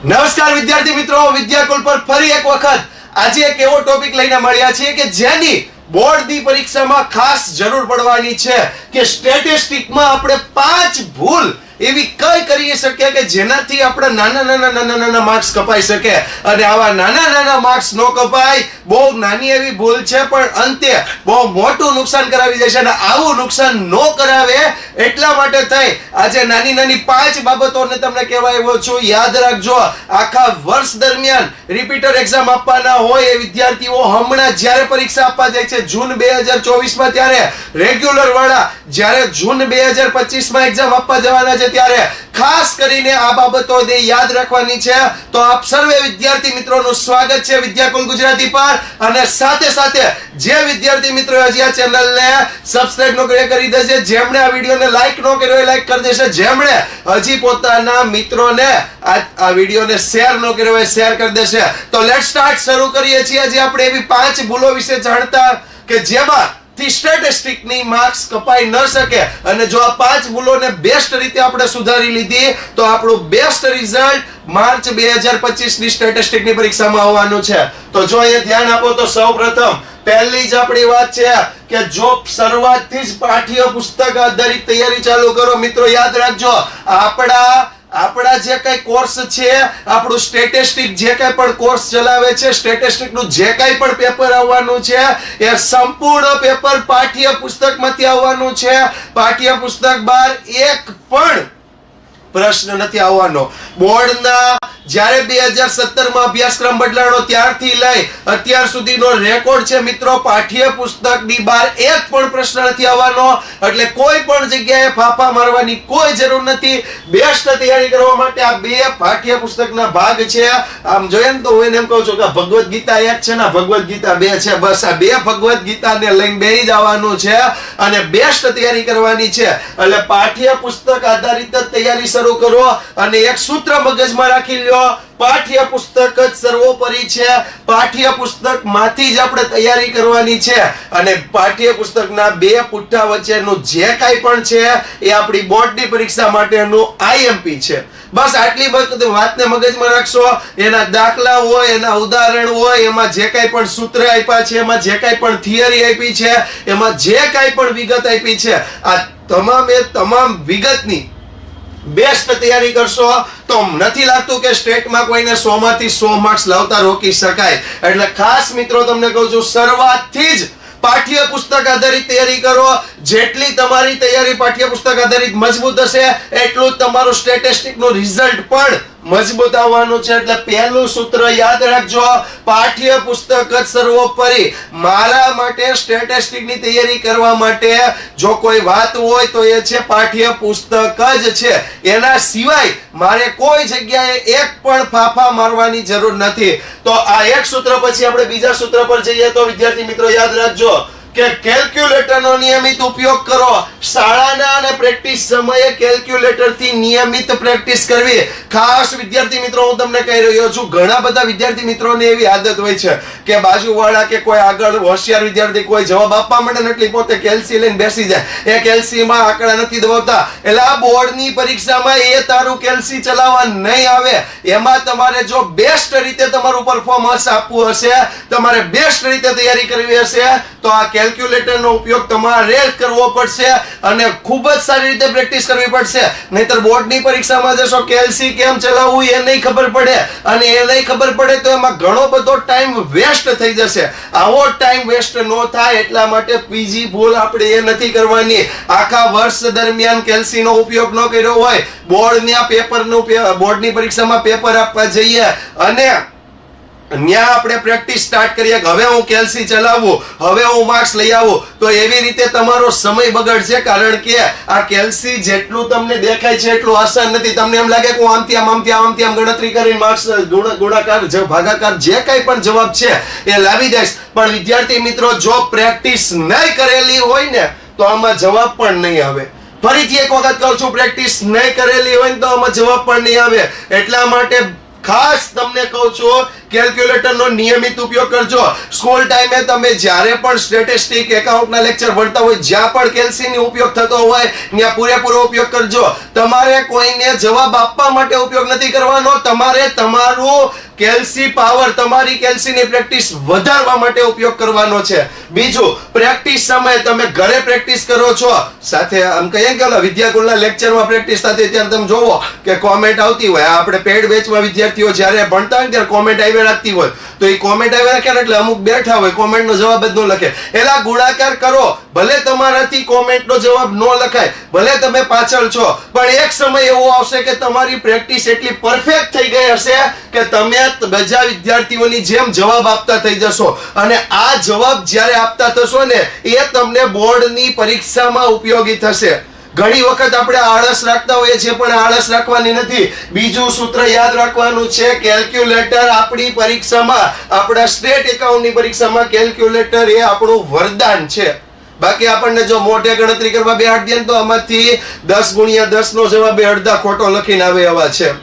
નમસ્કાર વિદ્યાર્થી મિત્રો, વિદ્યાકુલ પર ફરી એક વખત આજે એક એવો ટોપિક લઈને મળ્યા છીએ કે જેની બોર્ડની પરીક્ષામાં ખાસ જરૂર પડવાની છે કે સ્ટેટિસ્ટિકમાં આપણે 5 ભૂલ એવી કઈ કરી શકીએ કે જેનાથી આપણા નાના માર્ક્સ કપાઈ શકે અને આવા નાના માર્ક્સ નો કપાય. બહુ નાની એવી ભૂલ છે પણ અંતે બહુ મોટું નુકસાન કરાવી દેશે અને આવું નુકસાન નો કરાવે એટલા માટે થઈ આજે નાની 5 બાબતોને તમને કહેવા આવ્યો છું. યાદ રાખજો, આખા વર્ષ દરમિયાન રિપીટર એક્ઝામ આપવાના હોય એ વિદ્યાર્થીઓ હમણાં જ્યારે પરીક્ષા આપવા જાય છે જૂન 2024 માં, ત્યારે રેગ્યુલર વાળા જ્યારે જૂન 2025 માં એક્ઝામ આપવા જવાના છે ત્યારે ખાસ કરીને આ બાબતો યાદ રાખવાની છે. તો આપ સર્વે વિદ્યાર્થી મિત્રોનું સ્વાગત છે વિદ્યાકુલ ગુજરાતી પર. અને સાથે સાથે જે વિદ્યાર્થી મિત્રો હજી આ ચેનલને સબસ્ક્રાઇબ નો કરી દેશે, જેમણે આ વિડિયોને લાઈક નો કર્યો એ લાઈક કરી દેશે, જેમણે હજી પોતાના મિત્રોને આ વિડિયોને શેર નો કર્યો એ શેર કરી દેશે. તો લેટ્સ સ્ટાર્ટ. શરૂ કરીએ છીએ આજે આપણે એવી 5 ભૂલો વિશે જાણતા કે જેમાં સ્ટેટિસ્ટિકની માર્ક્સ કપાઈ ન શકે અને જો આ 5 ભૂલોને બેસ્ટ રીતે આપણે સુધારી લીધી તો આપણું બેસ્ટ રિઝલ્ટ માર્ચ 2025 ની સ્ટેટિસ્ટિકની પરીક્ષામાં આવવાનું છે. તો જો અહીંયા ધ્યાન આપો તો સૌપ્રથમ પહેલી જ આપણી વાત છે કે જો શરૂઆતથી જ પાઠ્ય પુસ્તક આધારિત તૈયારી ચાલુ કરો. મિત્રો યાદ રાખજો, આપણા જે કઈ કોર્સ છે, આપણું સ્ટેટિસ્ટિક જે કઈ પણ કોર્સ ચલાવે છે, સ્ટેટિસ્ટિક નું જે કઈ પણ પેપર આવવાનું છે એ સંપૂર્ણ પેપર પાઠ્ય પુસ્તકમાંથી આવવાનું છે. પાઠ્ય પુસ્તક બહાર એક પણ પ્રશ્ન નથી આવવાનો. બોર્ડના જ્યારે 2017 માં અભ્યાસક્રમ બદલાણો ત્યારથી લઈ અત્યાર સુધીનો રેકોર્ડ છે મિત્રો, પાઠ્ય પુસ્તકની બહાર એક પણ પ્રશ્ન નથી આવવાનો. એટલે કોઈ પણ જગ્યાએ ફાફા મારવાની કોઈ જરૂર નથી. બેસ્ટ તૈયારી કરવા માટે આ 2 પાઠ્ય પુસ્તકના ભાગ છે. આમ જોઈએ ને તો હું એમ કહું છું કે ભગવદ ગીતા 1 છે ને ભગવદ ગીતા 2 છે. બસ આ 2 ભગવદ ગીતાને લઈને બેહી જવાનું છે અને બેસ્ટ તૈયારી કરવાની છે. એટલે પાઠ્ય પુસ્તક આધારિત તૈયારી શરૂ કરો અને એક સૂત્ર મગજમાં રાખી લ્યો, પાઠ્ય પુસ્તક જ સર્વોપરી છે. પાઠ્ય પુસ્તક માંથી જ આપણે તૈયારી કરવાની છે અને પાઠ્ય પુસ્તકના 2 પુઠ્ઠા વચ્ચેનું જે કાઈ પણ છે એ આપણી બોર્ડની પરીક્ષા માટેનું IMP છે. બસ આટલી વાતને મગજમાં રાખશો. એના દાખલા હોય, એના ઉદાહરણ હોય, એમાં જે કાઈ પણ સૂત્ર આપ્યા છે, એમાં જે કાઈ પણ થિયરી આપી છે, એમાં જે કાઈ પણ વિગત આપી છે, આ તમામ વિગતની બેસ્ટ તૈયારી કરશો તો નથી લાગતું કે સ્ટેટમાં કોઈને 100 માંથી 100 માર્ક્સ લાવતા રોકી શકાય. એટલે ખાસ મિત્રો તમને કહું છું, શરૂઆતથી જ પાઠ્ય પુસ્તક આધારિત તૈયારી કરો. જેટલી તમારી તૈયારી પાઠ્ય પુસ્તક આધારિત મજબૂત હશે એટલું જ તમારું સ્ટેટિસ્ટિક નું રિઝલ્ટ પણ મજબૂત આવવાનું છે. એટલે પહેલું સૂત્ર યાદ રાખજો, પાઠ્ય પુસ્તક જ સર્વોપરી. મારા માટે સ્ટેટિસ્ટિક ની તૈયારી કરવા માટે જો કોઈ વાત હોય તો એ છે પાઠ્ય પુસ્તક જ છે. એના સિવાય મારે કોઈ જગ્યાએ એક પણ ફાફા મારવાની જરૂર નથી. તો આ એક સૂત્ર પછી આપણે બીજા સૂત્ર પર જઈએ તો વિદ્યાર્થી મિત્રો યાદ રાખજો કે કેલ્ક્યુલેટરનો નિયમિત ઉપયોગ કરો. શાળાના અને પ્રેક્ટિસ સમયે કેલ્ક્યુલેટરથી નિયમિત પ્રેક્ટિસ કરવી. ખાસ વિદ્યાર્થી મિત્રો હું તમને કહી રહ્યો છું, ઘણા બધા વિદ્યાર્થી મિત્રોને એવી આદત હોય છે કે બાજુવાળા કે કોઈ આગળ હોશિયાર વિદ્યાર્થી કોઈ જવાબ આપવા માટે એટલે પોતે કેલ્સી લઈને બેસી જાય. એ કેલ્સીમાં આંકડા નથી દબાવતા. એટલે આ બોર્ડની પરીક્ષામાં એ તારું કેલ્સી ચલાવવા નહીં આવે. એમાં તમારે જો બેસ્ટ રીતે તમારું પરફોર્મન્સ આપવું હશે, તમારે બેસ્ટ રીતે તૈયારી કરવી હશે તો આ કેલ્ક્યુલેટરનો ઉપયોગ તમારે કરવો પડશે અને ખૂબ જ સારી રીતે પ્રેક્ટિસ કરવી પડશે. નહીતર બોર્ડની પરીક્ષામાં જશો કેલ્સી કેમ ચલાવવું એ નહીં ખબર પડે અને એ નહીં ખબર પડે તો એમાં ઘણો બધો ટાઈમ વેસ્ટ થઈ જશે. આવો ટાઈમ વેસ્ટ ન થાય એટલા માટે બીજી ભૂલ આપણે એ નથી કરવાની. આખા વર્ષ દરમિયાન કેલ્સીનો ઉપયોગ ન કર્યો હોય, બોર્ડની પરીક્ષામાં પેપર આપવા જઈએ અને ન્યા આપણે પ્રેક્ટિસ સ્ટાર્ટ કરીએ કે હવે હું કેલ્સી ચલાવું, હવે હું માર્ક્સ લઈ આવું, તો એવી રીતે તમારો સમય બગડશે. કારણ કે આ કેલ્સી જેટલું તમને દેખાય છે એટલું આસાન નથી. તમને એમ લાગે કે હું આમથી આમ ગણતરી કરીને માર્ક્સ ગુણાકાર ભાગાકાર જે કાંઈ પણ જવાબ છે એ લાવી દઈશ. પણ વિદ્યાર્થી મિત્રો જો પ્રેક્ટિસ નહીં કરેલી હોય ને તો આમાં જવાબ પણ નહીં આવે. ફરીથી એક વખત કહું છું, પ્રેક્ટિસ નહીં કરેલી હોય ને તો આમાં જવાબ પણ નહીં આવે. એટલા માટે ખાસ તમને કહું છું કેલ્ક્યુલેટરનો નિયમિત ઉપયોગ કરજો. સ્કૂલ ટાઈમે તમે જ્યારે પણ સ્ટેટિસ્ટિક એકાઉન્ટના લેક્ચર ભણતા હોય, જ્યાં પણ કેલ્સીનો ઉપયોગ થતો હોય ત્યાં પૂરેપૂરો ઉપયોગ કરજો. તમારે કોઈને જવાબ આપવા માટે ઉપયોગ નથી કરવાનો, તમારે તમારું કેલ્સી પાવર, તમારી કેલ્સીની પ્રેક્ટિસ વધારવા માટે ઉપયોગ કરવાનો છે. બીજું, પ્રેક્ટિસ સમયે તમે ઘરે પ્રેક્ટિસ કરો છો, સાથે આમ કહીએ કે વિદ્યાકુલના લેક્ચરમાં પ્રેક્ટિસ થતી ત્યારે તમે જોવો કે કોમેન્ટ આવતી હોય. આપણે પેડ બેચમાં વિદ્યાર્થીઓ જ્યારે ભણતા હોય ત્યારે કોમેન્ટ આવી રાખતી હોય, તો એ કોમેન્ટ આવી રાખે એટલે અમુક બેઠા હોય, કોમેન્ટનો જવાબ જ ન લખે. એલા ગુણાકાર કરો, ભલે તમારાથી કોમેન્ટનો જવાબ ન લખાય, ભલે તમે પાછળ છો, પણ એક સમય એવો આવશે કે તમારી પ્રેક્ટિસ એટલી પરફેક્ટ થઈ ગઈ હશે કે તમે બીજા વિદ્યાર્થીઓની જેમ જવાબ આપતા થઈ જશો. અને આ જવાબ જ્યારે આપતા થશો ને, એ તમને બોર્ડની પરીક્ષામાં ઉપયોગી થશે. ઘણી વખત આપણે આળસ રાખતા હોઈએ છીએ, પણ આળસ રાખવાની નથી. બીજું સૂત્ર યાદ રાખવાનું છે, કેલ્ક્યુલેટર આપણી પરીક્ષામાં, આપણા સ્ટેટ એકાઉન્ટની પરીક્ષામાં કેલ્ક્યુલેટર એ આપણું વરદાન છે. બાકી આપણને જો મોઢે ગણતરી કરવા બેહાડી દે તો આમાંથી 10 ગુણ્યા 10 નો જવાબ અડધા ખોટો લખીને આવે એવા છે.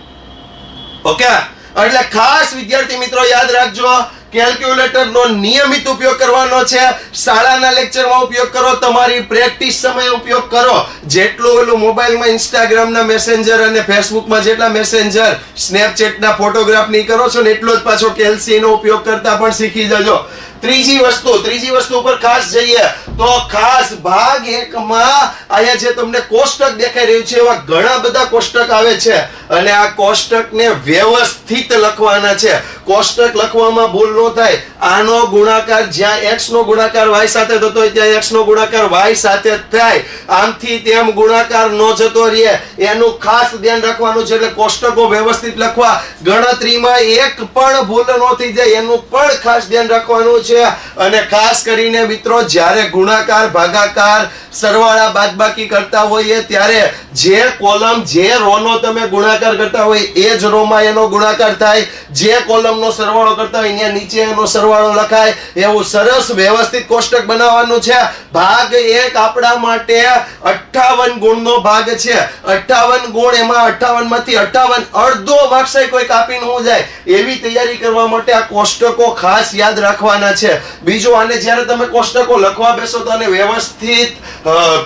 ઓકે, એટલે ખાસ વિદ્યાર્થી મિત્રો યાદ રાખજો, કેલ્ક્યુલેટરનો નિયમિત ઉપયોગ કરવાનો છે. શાળાના લેક્ચરમાં ઉપયોગ કરો, તમારી પ્રેક્ટિસ સમયે ઉપયોગ કરો. જેટલું ઓલું મોબાઈલમાં ઇન્સ્ટાગ્રામના મેસેન્જર અને ફેસબુકમાં જેટલા મેસેન્જર, સ્નેપચેટના ફોટોગ્રાફ નહીં કરો છો ને, એટલો જ પાછો કેલ્સીનો ઉપયોગ કરતા પણ શીખી જજો. ત્રીજી વસ્તુ ઉપર ખાસ જઈએ તો ખાસ ભાગ 1 માં અહીંયા જે તમને કોષ્ટક દેખાઈ રહ્યું છે, એવા ઘણા બધા કોષ્ટક આવે છે અને આ કોષ્ટકને વ્યવસ્થિત લખવાના છે. કોષ્ટક લખવામાં ભૂલ ન થાય. આનો ગુણાકાર જ્યાં x નો ગુણાકાર y સાથે થતો હોય ત્યાં x નો ગુણાકાર y સાથે જ થાય. આમથી તેમ ગુણાકાર ન જતો રહે, એનું ખાસ ધ્યાન રાખવાનું છે. એટલે કોષ્ટકો વ્યવસ્થિત લખવા, ગણતરીમાં એક પણ ભૂલ ન થઈ જાય એનું પણ ખાસ ધ્યાન રાખવાનું છે. અને ખાસ કરીને મિત્રો, જ્યારે ગુણાકાર, ભાગાકાર, સરવાળા, બાદબાકી કરતા હોઈએ ત્યારે જે કોલમ, જે રો નો તમે ગુણાકાર કરતા હોય એ જ રો માં એનો ગુણાકાર થાય. જે કોલમનો સરવાળો કરતા હોય ત્યાં નીચે એનો સરવાળો લખાય. એવું સરસ વ્યવસ્થિત કોષ્ટક બનાવવાનું છે. ભાગ 1 આપણા માટે 58 ગુણનો ભાગ છે. 58 ગુણ, એમાં 58 માંથી 58 અડધો માર્ક્સ કોઈ કાપીને ન જાય એવી તૈયારી કરવા માટે આ કોષ્ટકો ખાસ યાદ રાખવાના છે. બીજું, આને જ્યારે તમે કોષ્ટકો લખવા બેસો તો આને વ્યવસ્થિત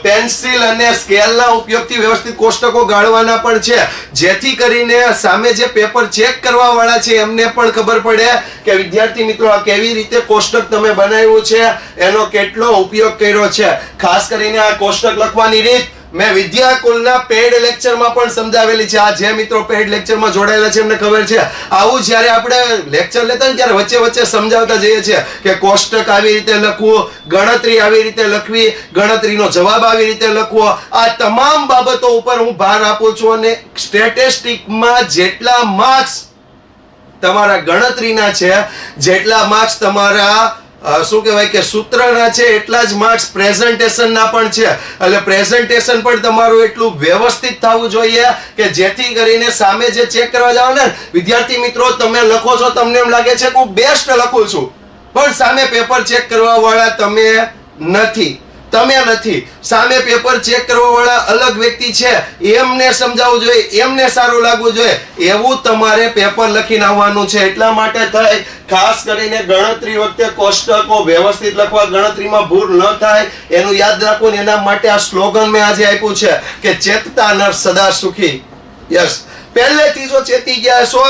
પેન્સિલ અને સ્કેલના ઉપયોગથી વ્યવસ્થિત કોષ્ટકો ગાળવાના પણ છે, જેથી કરીને સામે જે પેપર ચેક કરવા વાળા છે એમને પણ ખબર પડે કે વિદ્યાર્થી મિત્રો આ કેવી રીતે કોષ્ટક તમે બનાવ્યું છે, એનો કેટલો ઉપયોગ કર્યો છે. ખાસ કરીને આ કોષ્ટક લખવાની રીત મેં વિદ્યાકુલના પેડ લેક્ચરમાં પણ સમજાવેલી છે. આ જે મિત્રો પેડ લેક્ચરમાં જોડાયેલા છે એમને ખબર છે. આવું જ્યારે આપણે લેક્ચર લેતા ને ત્યારે વચ્ચે વચ્ચે સમજાવતા જઈએ છીએ કે કોષ્ટક આવી રીતે લખવું, ગણતરી આવી રીતે લખવી, ગણતરીનો જવાબ આવી રીતે લખવો. આ તમામ બાબતો ઉપર હું ભાર આપું છું. અને સ્ટેટિસ્ટિકમાં જેટલા માર્ક્સ તમારા ગણતરીના છે, જેટલા માર્ક્સ તમારા શું કહેવાય કે સૂત્રના છે, એટલા જ માર્ક્સ પ્રેઝન્ટેશનના પણ છે. એટલે પ્રેઝન્ટેશન પણ તમારું એટલું વ્યવસ્થિત થવું જોઈએ કે જેથી કરીને સામે જે ચેક કરવા જાવ ને વિદ્યાર્થી મિત્રો, તમે લખો છો, તમને એમ લાગે છે કે હું બેસ્ટ લખું છું, પણ સામે પેપર ચેક કરવા વાળા તમે નથી. સામે પેપર ચેક કરવા વાળા અલગ વ્યક્તિ છે, એમને સમજાવવું જોઈએ, એમને સારું લાગવું જોઈએ, એવું તમારે પેપર લખીને આવવાનું છે. એટલા માટે થાય ખાસ કરીને ગણતરી વખતે કોષ્ટકો વ્યવસ્થિત લખવા, ગણતરીમાં ભૂલ ન થાય એનું યાદ રાખવું. એના માટે આ સ્લોગન મેં આજે આપ્યું છે કે ચેતતા નર સદા સુખી. યસ, પહેલેથી જો ચેતી ગયા છો,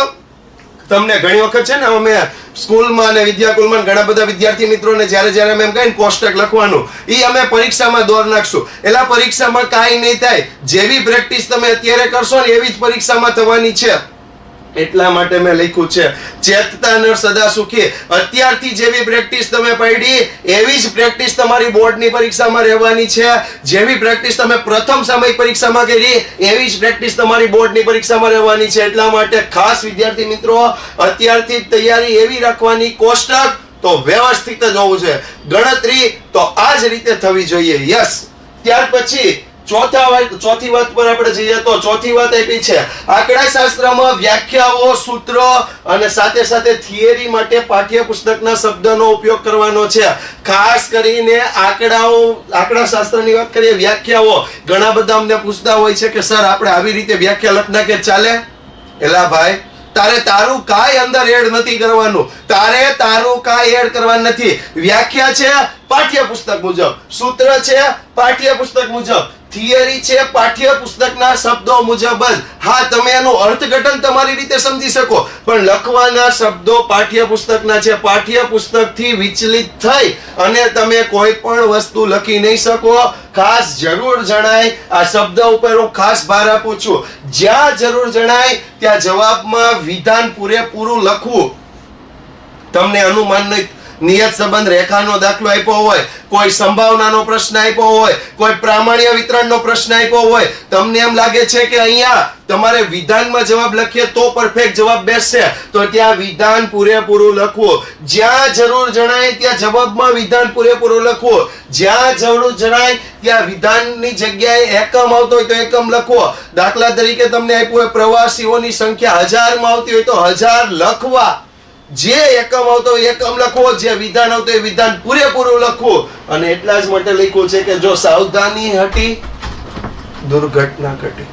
તમને ઘણી વખત છે ને, અમે સ્કૂલમાં અને વિદ્યાકુલમાં ઘણા બધા વિદ્યાર્થી મિત્રોને જ્યારે અમે એમ કહીએ ને કોષ્ટક લખવાનું, એ અમે પરીક્ષામાં દોર નાખશું. એટલે પરીક્ષામાં કાંઈ નહીં થાય. જેવી પ્રેક્ટિસ તમે અત્યારે કરશો ને એવી જ પરીક્ષામાં થવાની છે. એટલા માટે મેં લખ્યું છે ચેતતા નર સદા સુખી. અત્યારથી જેવી પ્રેક્ટિસ તમે પડી એવી જ પ્રેક્ટિસ તમારી બોર્ડની પરીક્ષામાં રહેવાની છે. જેવી પ્રેક્ટિસ તમે પ્રથમ સામયિક પરીક્ષામાં કરી એવી જ પ્રેક્ટિસ તમારી બોર્ડની પરીક્ષામાં રહેવાની છે. એટલા માટે ખાસ વિદ્યાર્થી મિત્રો, અત્યારથી જ તૈયારી એવી રાખવાની. કોષ્ટક તો વ્યવસ્થિત જ હોવું જોઈએ, ગણતરી તો આ જ રીતે થવી જોઈએ. યસ, ત્યાર પછી ચોથી વાત પર આપણે જઈએ તો ચોથી વાત આપી છે આંકડાશાસ્ત્રમાં વ્યાખ્યાઓ, સૂત્રો અને સાથે સાથે થિયરી માટે પાઠ્યપુસ્તકના શબ્દનો ઉપયોગ કરવાનો છે. ખાસ કરીને આંકડાશાસ્ત્રની વાત કરીએ, વ્યાખ્યાઓ ઘણા બધા અમને પૂછતા હોય છે કે સર આપણે આવી રીતે વ્યાખ્યા લખના કે ચાલે? એલા ભાઈ, તારે તારું કાંઈ અંદર એડ નથી કરવાનું, તારે તારું કાંઈ એડ કરવાનું નથી. વ્યાખ્યા છે પાઠ્યપુસ્તક મુજબ, સૂત્ર છે પાઠ્યપુસ્તક મુજબ, થિયરી છે પાઠ્યપુસ્તકના શબ્દો મુજબ જ. હા, તમે એનું અર્થઘટન તમારી રીતે સમજી શકો, પણ લખવાના શબ્દો પાઠ્યપુસ્તકના છે. પાઠ્યપુસ્તકથી વિચલિત થઈ અને તમે કોઈ પણ વસ્તુ લખી નહીં શકો. ખાસ જરૂર જણાય, આ શબ્દ ઉપર હું ખાસ ભાર આપું છું, જ્યાં જરૂર જણાય ત્યાં જવાબમાં વિધાન પૂરેપૂરું લખવું. તમને અનુમાન નિયત સંબંધ રેખાનો દાખલો આપ્યો હોય, કોઈ સંભાવનાનો પ્રશ્ન આપ્યો હોય, કોઈ પ્રામાણ્ય વિતરણનો પ્રશ્ન આપ્યો હોય, તમને એમ લાગે છે કે અહીંયા તમારે વિધાનમાં જવાબ લખીએ તો પરફેક્ટ જવાબ બેસશે, તો ત્યાં વિધાન પૂરેપૂરું લખવું. જ્યાં જરૂર જણાય ત્યાં જવાબમાં વિધાન પૂરેપૂરું લખવું. જ્યાં જરૂર જણાય ત્યાં વિધાનની જગ્યાએ એકમ આવતો હોય તો એકમ લખવો. દાખલા તરીકે તમને આપ્યું હોય પ્રવાસીઓની સંખ્યા 1000 માં આવતી હોય તો 1000 લખવા. જે એકમ આવતો હોય એકમ લખવો, જે વિધાન આવતો હોય વિધાન પૂરેપૂરું લખવું. અને એટલા જ માટે લખ્યું છે કે જો સાવધાની હટી દુર્ઘટના ઘટી.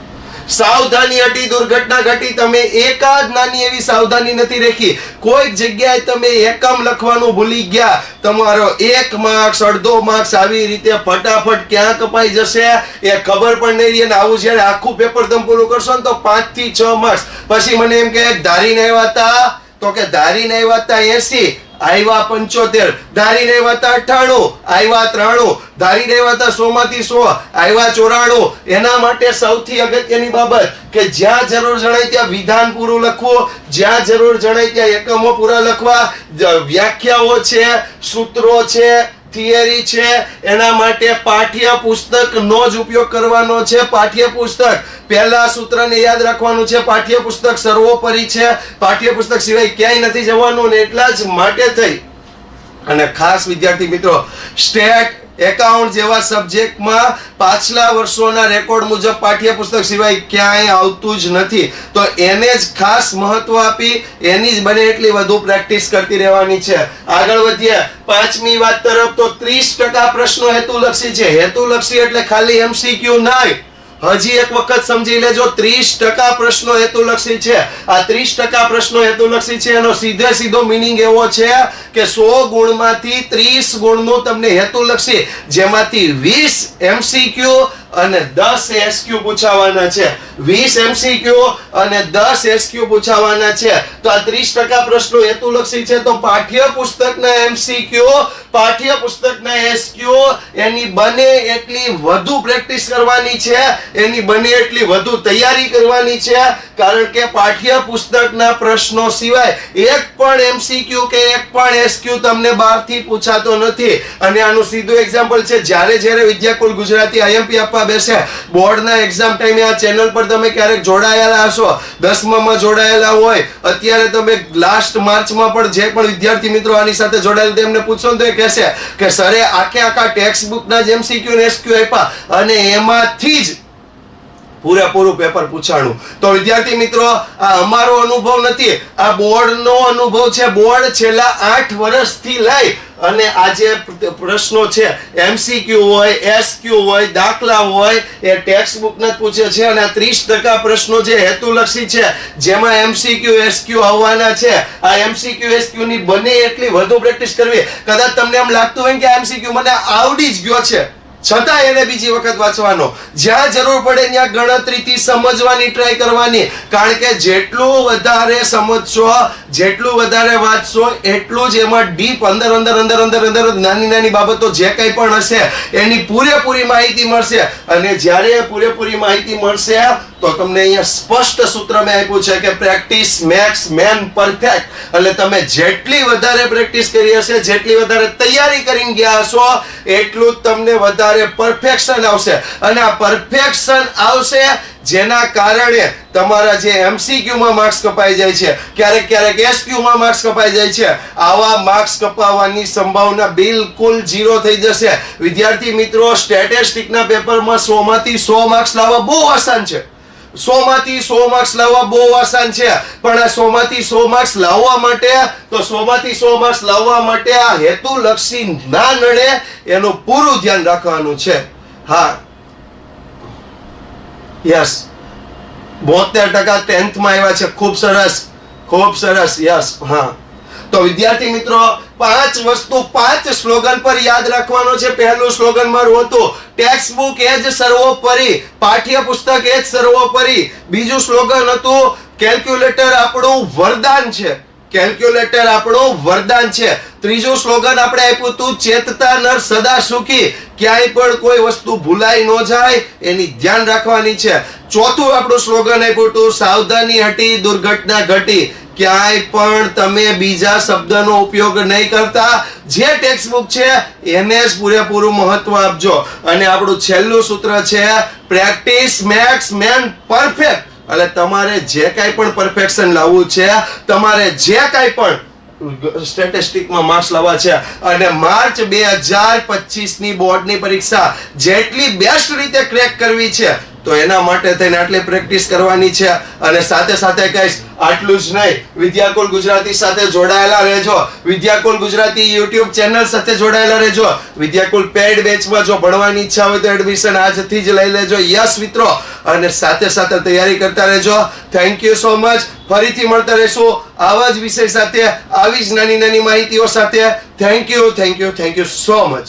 સાવધાની હટી દુર્ઘટના ઘટી. તમે એકાદ નાની એવી સાવધાની નથી રાખી, કોઈક જગ્યાએ તમે એકમ લખવાનું ભૂલી ગયા, તમારો 1 માર્ક્સ, અડધો માર્ક્સ આવી રીતે ફટાફટ ક્યાં કપાઈ જશે એ ખબર પણ નહીં રહે. અને આવું જ્યારે આખું પેપર તમે પૂરું કરશો ને તો 5 થી 6 માર્ક્સ. પછી મને એમ કે ધારીને આવ્યા હતા, તો કે ધારીને આવ્યા હતા 80, આવ્યા 75, ધારીને આવ્યા હતા 98, આવ્યા 93, ધારીને આવ્યા હતા 100 માંથી 100, આવ્યા 94. એના માટે સૌથી અગત્યની બાબત કે જ્યાં જરૂર જણાય ત્યાં વિધાન પૂરું લખવું, જ્યાં જરૂર જણાય ત્યાં એકમો પૂરા લખવા. વ્યાખ્યાઓ છે, સૂત્રો છે, થિયરી છે, એના માટે પાઠ્યપુસ્તકનો જ ઉપયોગ કરવાનો છે. પાઠ્યપુસ્તક પહેલા સૂત્રને યાદ રાખવાનું છે. પાઠ્યપુસ્તક સર્વોપરી છે, પાઠ્યપુસ્તક સિવાય ક્યાંય નથી જવાનું. ને એટલા જ માટે થઈ અને ખાસ વિદ્યાર્થી મિત્રો, સ્ટેટ એકાઉન્ટ જેવા સબ્જેક્ટમાં પાછલા વર્ષોના રેકોર્ડ મુજબ પાઠ્યપુસ્તક સિવાય ક્યાંય આવતું જ નથી. તો એને જ ખાસ મહત્વ આપી એની જ બને એટલી વધુ પ્રેક્ટિસ કરતી રહેવાની છે. આગળ વધીએ 5મી વાત તરફ. તો 30% પ્રશ્નો હેતુલક્ષી છે. હેતુલક્ષી એટલે ખાલી MCQ નહીં. હજી એક વખત સમજી લેજો, 30% પ્રશ્નો હેતુલક્ષી છે. આ 30% પ્રશ્નો હેતુલક્ષી છે એનો સીધો મીનિંગ એવો છે કે 100 ગુણમાંથી 30 ગુણનું તમને હેતુલક્ષી, જેમાંથી 20 MCQ અને 10 SQ પૂછાવાના છે. 20 MCQ અને 10 SQ પૂછાવાના છે. તો આ 30% પ્રશ્નો હેતુલક્ષી છે. તો પાઠ્યપુસ્તકના MCQ, પાઠ્યપુસ્તકના SQ એની બને એટલી વધુ પ્રેક્ટિસ કરવાની છે, એની બને એટલી વધુ તૈયારી કરવાની છે. કારણ કે પાઠ્યપુસ્તકના પ્રશ્નો સિવાય એક પણ MCQ કે એક પણ SQ તમને બહારથી પૂછાતો નથી. અને આનું સીધું એક્ઝામ્પલ છે, જ્યારે વિદ્યાકુલ ગુજરાતી IMP આપવા બેસે, બોર્ડના એક્ઝામ ટાઈમે આ ચેનલ પર તમે ક્યારેક જોડાયેલા હશો, 10માં જોડાયેલા હોય, અત્યારે તમે લાસ્ટ માર્ચમાં પણ જે પણ વિદ્યાર્થી મિત્રો આની સાથે જોડાયેલા તેમને પૂછો તો એ કહેશે કે સરે આખા ટેક્સ્ટ બુકના જ MCQ ને SQ આપ્યા અને એમાંથી જ પૂરેપૂરું પેપર પૂછાણું. તો વિદ્યાર્થી મિત્રો, આ અમારો અનુભવ નથી, આ બોર્ડનો અનુભવ છે. બોર્ડ છેલ્લા 8 વર્ષથી લઈ અને આ જે પ્રશ્નો છે MCQ હોય, SQ હોય, દાખલા હોય, એ ટેક્સ્ટ બુકના જ પૂછે છે. અને આ 30% પ્રશ્નો જે હેતુલક્ષી છે જેમાં MCQ SQ આવવાના છે, આ MCQ SQ ની બને એટલી વધુ પ્રેક્ટિસ કરવી. કદાચ તમને એમ લાગતું હોય કે આ MCQ મને આવડી જ ગયો છે, છતાં એને બીજી વખત વાંચવાનો. જ્યાં જરૂર પડે ત્યાં ગણતરીથી સમજવાની ટ્રાય કરવાની. કારણ કે જેટલું વધારે સમજશો, જેટલું વધારે વાંચશો, એટલું જ એમાં ડીપ અંદર નાની બાબતો જે કંઈ પણ હશે એની પૂરેપૂરી માહિતી મળશે. અને જ્યારે પૂરેપૂરી માહિતી મળશે તો તમને અહીંયા સ્પષ્ટ સૂત્ર મેં આપ્યું છે કે પ્રેક્ટિસ મેક્સ મેન પરફેક્ટ. એટલે તમે જેટલી વધારે પ્રેક્ટિસ કરી હશે, જેટલી વધારે તૈયારી કરીને ગયા હશો, એટલું જ તમને વધારે પરફેક્શન આવશે. અને આ પરફેક્શન આવશે જેના કારણે તમારા જે MCQ માં માર્ક્સ કપાઈ જાય છે, ક્યારેક SQ માં માર્ક્સ કપાઈ જાય છે, આવા માર્ક્સ કપાવવાની સંભાવના બિલકુલ 0 થઈ જશે. વિદ્યાર્થી મિત્રો, સ્ટેટિસ્ટિકના પેપરમાં 100 માંથી 100 માર્ક્સ લાવવા બહુ આસાન છે. 100 માંથી 100 માર્ક્સ લાવવા બહુ આસાન છે. પણ આ 100 માંથી 100 માર્ક્સ લાવવા માટે, તો 100 માંથી 100 માર્ક્સ લાવવા માટે આ હેતુલક્ષી ના નડે એનું પૂરું ધ્યાન રાખવાનું છે. હા, યસ, 72% 10th માં આવ્યા છે, ખૂબ સરસ. ખૂબ સરસ, યસ. હા, તો વિદ્યાર્થી મિત્રો 5 વસ્તુ 5 સ્લોગન પર યાદ રાખવાનો છે. પહેલું સ્લોગન મારું હતું ટેક્સ્ટ બુક એ જ સર્વોપરી, પાઠ્ય પુસ્તક એ જ સર્વોપરી. બીજું સ્લોગન હતું કેલ્ક્યુલેટર આપણું વરદાન છે, કેલ્ક્યુલેટર આપણું વરદાન છે. ત્રીજું સ્લોગન આપણે આપ્યું હતું ચેતતા નર સદા સુખી, ક્યાંય પણ કોઈ વસ્તુ ભૂલાઈ ન જાય એની ધ્યાન રાખવાની છે. ચોથું આપણું સ્લોગન આપ્યું હતું સાવધાની હટી દુર્ઘટના ઘટી, ક્યાંય પણ તમે બીજા શબ્દનો ઉપયોગ નહીં કરતા, જે ટેક્સ્ટ બુક છે એને જ પૂરેપૂરું મહત્વ આપજો. અને આપણું છેલ્લું સૂત્ર છે પ્રેક્ટિસ મેક્સ મેન પરફેક્ટ. એટલે તમારે જે કાંઈ પણ પરફેક્શન લાવવું છે, તમારે જે કાંઈ પણ સ્ટેટિસ્ટિકમાં માર્ક્સ લાવવા છે, અને માર્ચ 2025 ની બોર્ડની પરીક્ષા જેટલી બેસ્ટ રીતે ક્રેક કરવી છે, તો એના માટે થઈને આટલી પ્રેક્ટિસ કરવાની છે. અને સાથે સાથે કહીશ આટલું જ નહીં, વિદ્યાકુલ ગુજરાતી સાથે જોડાયેલા રહેજો, વિદ્યાકુલ ગુજરાતી YouTube ચેનલ સાથે જોડાયેલા રહેજો. વિદ્યાકુલ પેડ બેચમાં જો ભણવાની ઈચ્છા હોય તો એડમિશન આજથી જ લઈ લેજો. યસ મિત્રો, અને સાથે સાથે તૈયારી કરતા રહેજો. Thank you so much. ફરીથી મળતા રહેશું આવા જ વિષય સાથે, આવી જ નાની નાની માહિતીઓ સાથે. Thank you so much.